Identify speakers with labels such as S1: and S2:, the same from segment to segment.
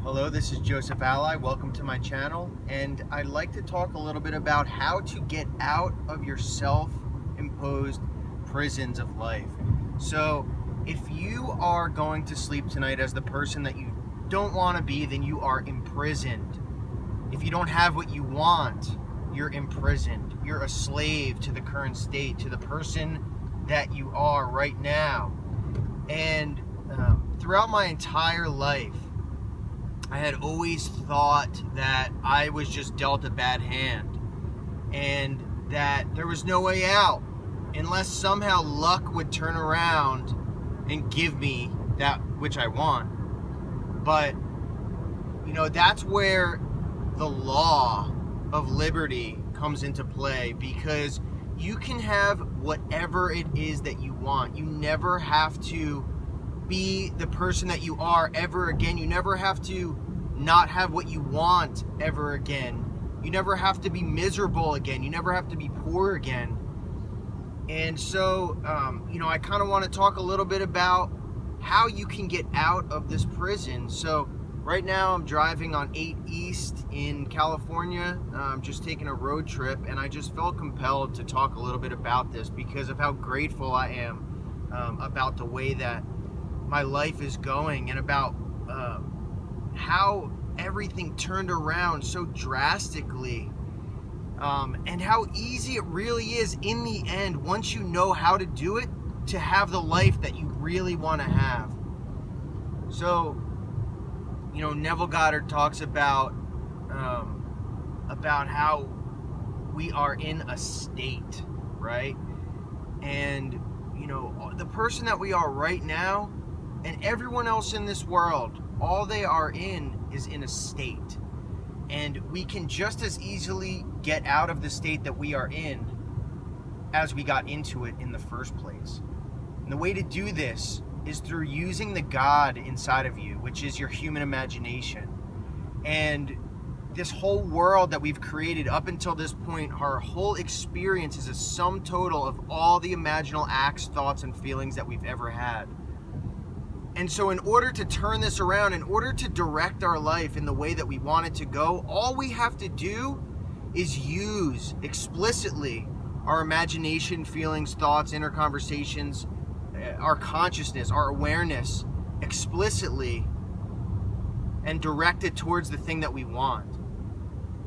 S1: Hello, this is Joseph Alai. Welcome to my channel, and I'd like to talk a little bit about how to get out of your self-imposed prisons of life. So, if you are going to sleep tonight as the person that you don't want to be, then you are imprisoned. If you don't have what you want, you're imprisoned. You're a slave to the current state, to the person that you are right now. And throughout my entire life, I had always thought that I was just dealt a bad hand and that there was no way out unless somehow luck would turn around and give me that which I want. But, that's where the law of liberty comes into play, because you can have whatever it is that you want. You never have to be the person that you are ever again. You never have to not have what you want ever again. You never have to be miserable again. You never have to be poor again. And so, I kind of want to talk a little bit about how you can get out of this prison. So right now I'm driving on 8 East in California. I'm just taking a road trip, and I just felt compelled to talk a little bit about this because of how grateful I am about the way that my life is going, and about how everything turned around so drastically, and how easy it really is in the end, once you know how to do it, to have the life that you really want to have. So, Neville Goddard talks about how we are in a state, right? And the person that we are right now, and everyone else in this world, all they are in is in a state. And we can just as easily get out of the state that we are in as we got into it in the first place. And the way to do this is through using the God inside of you, which is your human imagination. And this whole world that we've created up until this point, our whole experience is a sum total of all the imaginal acts, thoughts, and feelings that we've ever had. And so in order to turn this around, in order to direct our life in the way that we want it to go, all we have to do is use explicitly our imagination, feelings, thoughts, inner conversations, our consciousness, our awareness, explicitly, and direct it towards the thing that we want.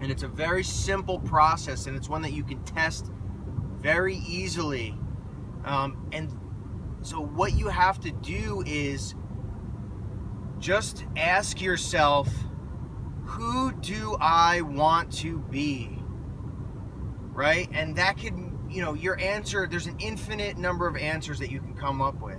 S1: And it's a very simple process, and it's one that you can test very easily. And so what you have to do is just ask yourself, who do I want to be? Right? And that could, your answer, there's an infinite number of answers that you can come up with.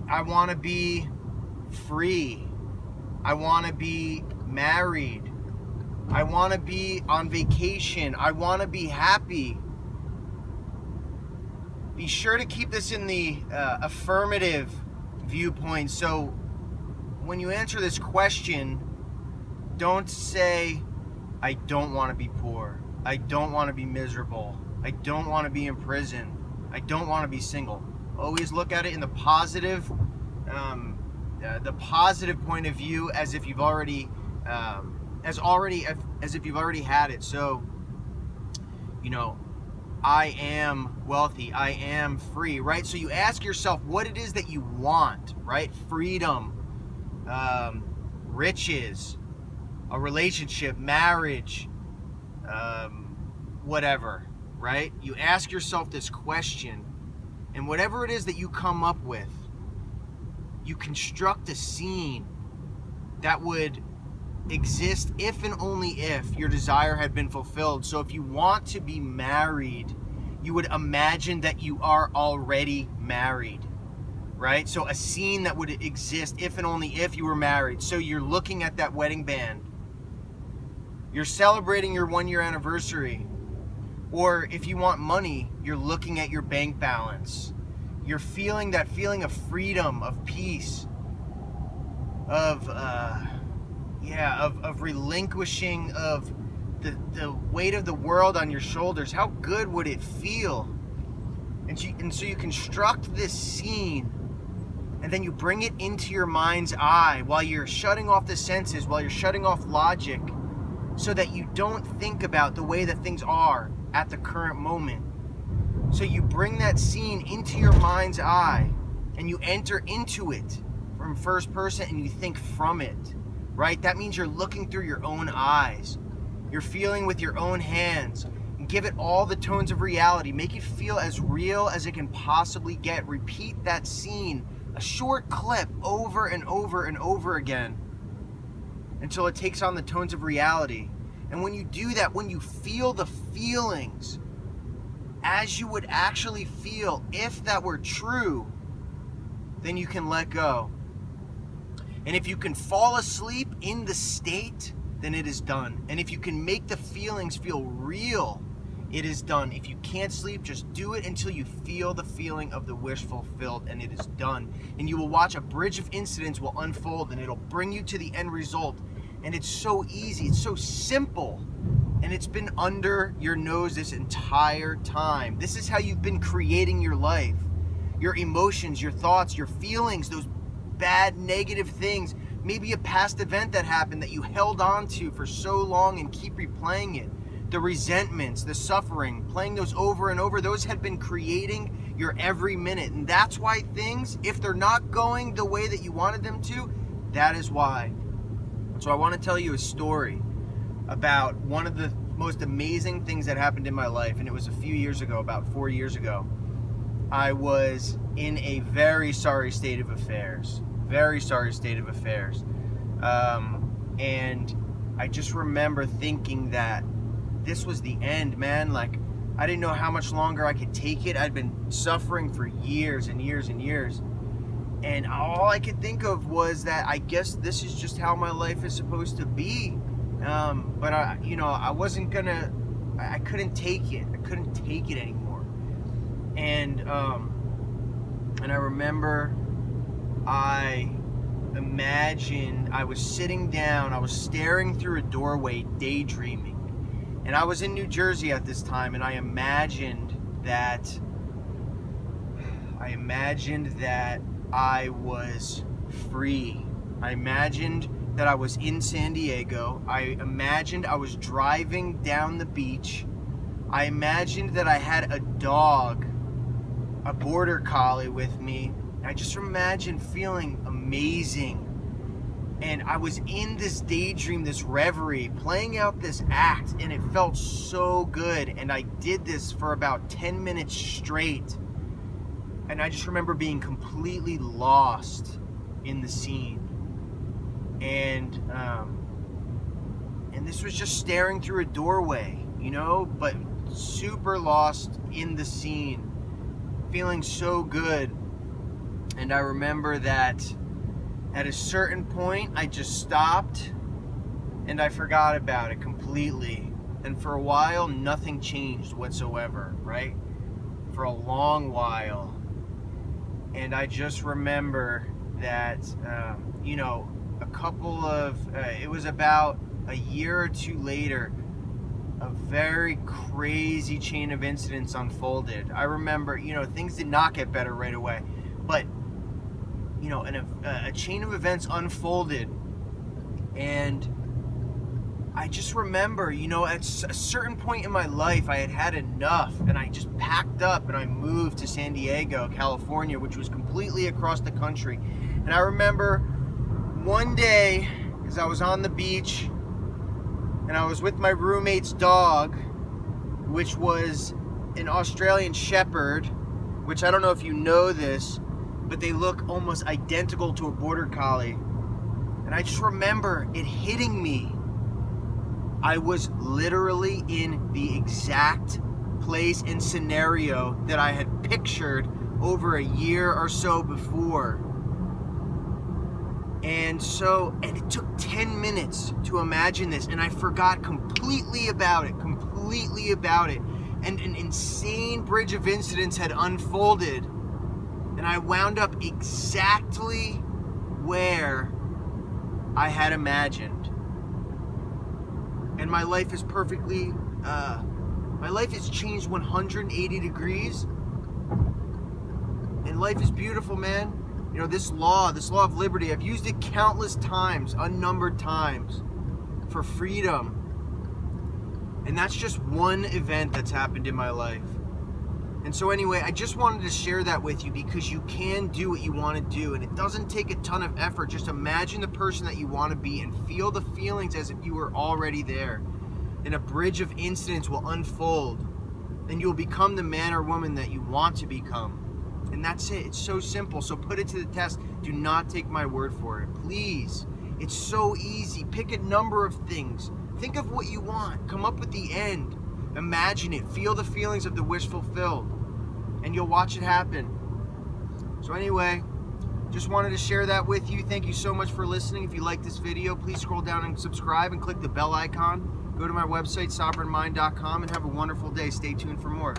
S1: I want to be free. I want to be married. I want to be on vacation. I want to be happy. Be sure to keep this in the affirmative viewpoint. So when you answer this question, don't say, I don't want to be poor. I don't want to be miserable. I don't want to be in prison. I don't want to be single. Always look at it in the positive point of view, as if you've already as if you've already had it. So, I am wealthy, I am free, right? So you ask yourself what it is that you want, right? Freedom, riches, a relationship, marriage, whatever, right? You ask yourself this question, and whatever it is that you come up with, you construct a scene that would exist if and only if your desire had been fulfilled. So if you want to be married, you would imagine that you are already married, right? So a scene that would exist if and only if you were married. So you're looking at that wedding band. You're celebrating your 1-year anniversary. Or if you want money, you're looking at your bank balance. You're feeling that feeling of freedom, of peace, of relinquishing of the weight of the world on your shoulders. How good would it feel? And so you construct this scene, and then you bring it into your mind's eye while you're shutting off the senses, while you're shutting off logic, so that you don't think about the way that things are at the current moment. So you bring that scene into your mind's eye and you enter into it from first person and you think from it, right? That means you're looking through your own eyes. You're feeling with your own hands. And give it all the tones of reality. Make it feel as real as it can possibly get. Repeat that scene, a short clip, over and over and over again until it takes on the tones of reality. And when you do that, when you feel the feelings as you would actually feel if that were true, then you can let go. And if you can fall asleep in the state, then it is done. And if you can make the feelings feel real, it is done. If you can't sleep, just do it until you feel the feeling of the wish fulfilled, and it is done. And you will watch a bridge of incidents will unfold, and it'll bring you to the end result. And it's so easy, it's so simple, and it's been under your nose this entire time. This is how you've been creating your life. Your emotions, your thoughts, your feelings, those bad, negative things, maybe a past event that happened that you held on to for so long and keep replaying it. The resentments, the suffering, playing those over and over, those had been creating your every minute. And that's why things, if they're not going the way that you wanted them to, that is why. So I want to tell you a story about one of the most amazing things that happened in my life, and it was a few years ago, about 4 years ago. I was in a very sorry state of affairs. Very sorry state of affairs. And I just remember thinking that this was the end, man. Like, I didn't know how much longer I could take it. I'd been suffering for years and years and years. And all I could think of was that I guess this is just how my life is supposed to be. But I wasn't gonna, I couldn't take it. I couldn't take it anymore. And I remember I imagined I was sitting down, I was staring through a doorway, daydreaming. And I was in New Jersey at this time, and I imagined that I was free. I imagined that I was in San Diego. I imagined I was driving down the beach. I imagined that I had a dog, a border collie with me. I just imagined feeling amazing. And I was in this daydream, this reverie, playing out this act, and it felt so good. And I did this for about 10 minutes straight. And I just remember being completely lost in the scene. And this was just staring through a doorway, but super lost in the scene, feeling so good. And I remember that at a certain point, I just stopped and I forgot about it completely. And for a while, nothing changed whatsoever, right? For a long while. And I just remember that, it was about a year or two later, a very crazy chain of incidents unfolded. I remember, things did not get better right away, but, a chain of events unfolded, and I just remember, at a certain point in my life, I had had enough, and I just packed up and I moved to San Diego, California, which was completely across the country. And I remember one day, as I was on the beach, and I was with my roommate's dog, which was an Australian Shepherd, which I don't know if you know this, but they look almost identical to a border collie. And I just remember it hitting me. I was literally in the exact place and scenario that I had pictured over a year or so before. And it took 10 minutes to imagine this, and I forgot completely about it. And an insane bridge of incidents had unfolded, and I wound up exactly where I had imagined. And my life is my life has changed 180 degrees. And life is beautiful, man. You know, this law of liberty, I've used it countless times, unnumbered times, for freedom. And that's just one event that's happened in my life. And so anyway, I just wanted to share that with you because you can do what you want to do, and it doesn't take a ton of effort. Just imagine the person that you want to be and feel the feelings as if you were already there. And a bridge of incidents will unfold, and you'll become the man or woman that you want to become. And that's it. It's so simple. So put it to the test. Do not take my word for it. Please. It's so easy. Pick a number of things. Think of what you want. Come up with the end. Imagine it. Feel the feelings of the wish fulfilled. And you'll watch it happen. So anyway, just wanted to share that with you. Thank you so much for listening. If you like this video, please scroll down and subscribe and click the bell icon. Go to my website, sovereignmind.com, and have a wonderful day. Stay tuned for more.